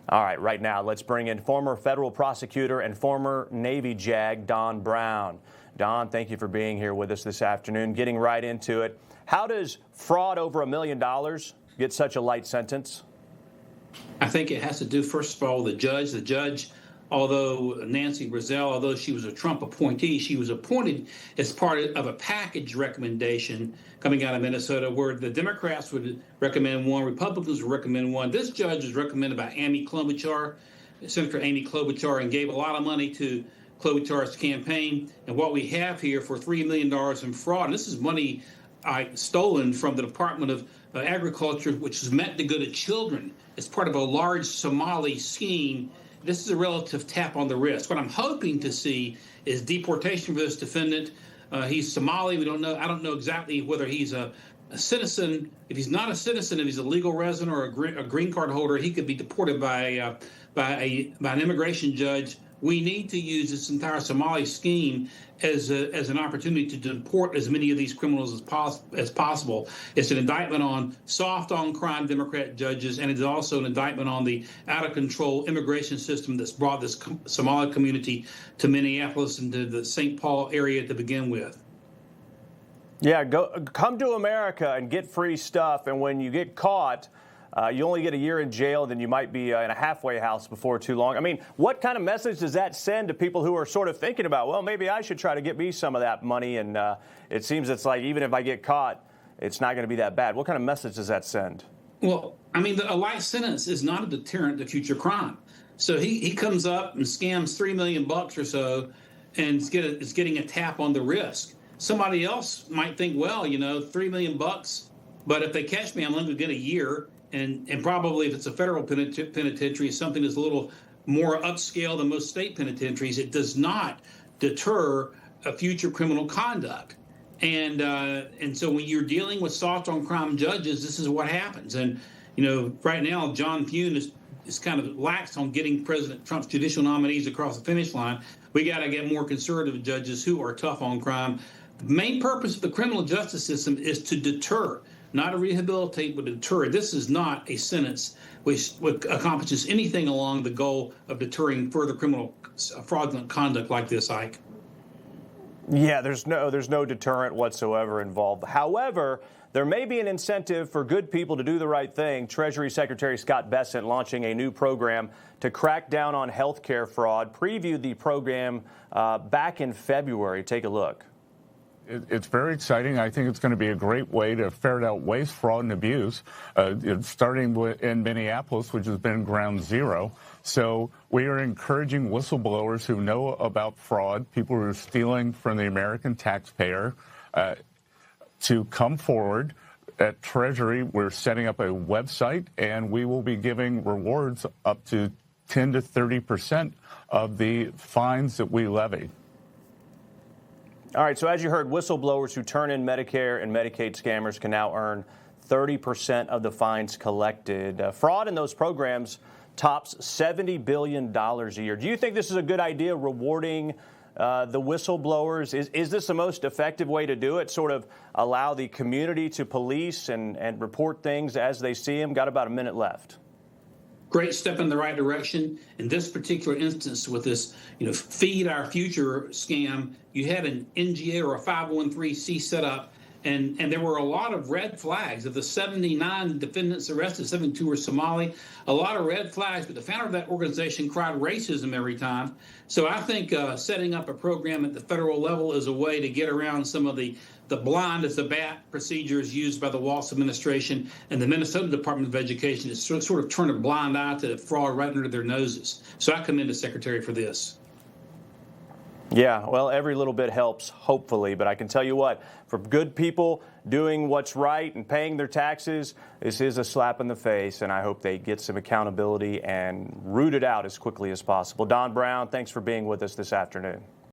All right, right now, let's bring in former federal prosecutor and former Navy JAG, Don Brown. Don, thank you for being here with us this afternoon. Getting right into it, how does fraud over $1 million get such a light sentence? I think it has to do, first of all, the judge. The judge, although Nancy Brazel, although she was a Trump appointee, she was appointed as part of a package recommendation coming out of Minnesota where the Democrats would recommend one, Republicans would recommend one. This judge was recommended by Senator Amy Klobuchar, and gave a lot of money to Klobuchar's campaign. And what we have here for $3 million in fraud, and this is money stolen from the Department of Agriculture, which is meant to go to children as part of a large Somali scheme. This is a relative tap on the wrist. What I'm hoping to see is deportation for this defendant. He's Somali. We don't know. I don't know exactly whether he's a citizen. If he's not a citizen, if he's a legal resident or a green card holder, he could be deported by an immigration judge. We need to use this entire Somali scheme as an opportunity to deport as many of these criminals as possible. It's an indictment on soft on crime Democrat judges, and it's also an indictment on the out of control immigration system that's brought this Somali community to Minneapolis and to the St. Paul area to begin with. Yeah, come to America and get free stuff, and when you get caught, you only get a year in jail, then you might be in a halfway house before too long. I mean, what kind of message does that send to people who are sort of thinking about, well, maybe I should try to get me some of that money? And it seems it's like even if I get caught, it's not going to be that bad. What kind of message does that send? Well, I mean, a life sentence is not a deterrent to future crime. So he comes up and scams $3 million or so and is getting a tap on the wrist. Somebody else might think, well, $3 million, but if they catch me, I'm only going to get a year. And probably if it's a federal penitentiary, something that's a little more upscale than most state penitentiaries, it does not deter a future criminal conduct. And so when you're dealing with soft on crime judges, this is what happens. And, right now, John Thune is kind of lax on getting President Trump's judicial nominees across the finish line. We got to get more conservative judges who are tough on crime. The main purpose of the criminal justice system is to deter, not to rehabilitate, but to deter. This is not a sentence which accomplishes anything along the goal of deterring further criminal fraudulent conduct like this, Ike. Yeah, there's no deterrent whatsoever involved. However, there may be an incentive for good people to do the right thing. Treasury Secretary Scott Bessent launching a new program to crack down on health care fraud. Previewed the program back in February. Take a look. It's very exciting. I think it's going to be a great way to ferret out waste, fraud, and abuse, starting in Minneapolis, which has been ground zero. So we are encouraging whistleblowers who know about fraud, people who are stealing from the American taxpayer, to come forward. At Treasury, we're setting up a website, and we will be giving rewards up to 10 to 30% of the fines that we levy. All right, so as you heard, whistleblowers who turn in Medicare and Medicaid scammers can now earn 30% of the fines collected. Fraud in those programs tops $70 billion a year. Do you think this is a good idea, rewarding the whistleblowers? Is this the most effective way to do it, sort of allow the community to police and report things as they see them? Got about a minute left. Great step in the right direction. In this particular instance with this, Feed Our Future scam, you had an NGA or a 501(c)(3) set up, and there were a lot of red flags. Of the 79 defendants arrested, 72 were Somali, a lot of red flags, but the founder of that organization cried racism every time. So I think setting up a program at the federal level is a way to get around some of the blind as a bat procedures used by the Walz administration, and the Minnesota Department of Education is sort of turned a blind eye to fraud right under their noses. So I commend the Secretary for this. Yeah, well, every little bit helps, hopefully. But I can tell you what, for good people doing what's right and paying their taxes, this is a slap in the face, and I hope they get some accountability and root it out as quickly as possible. Don Brown, thanks for being with us this afternoon.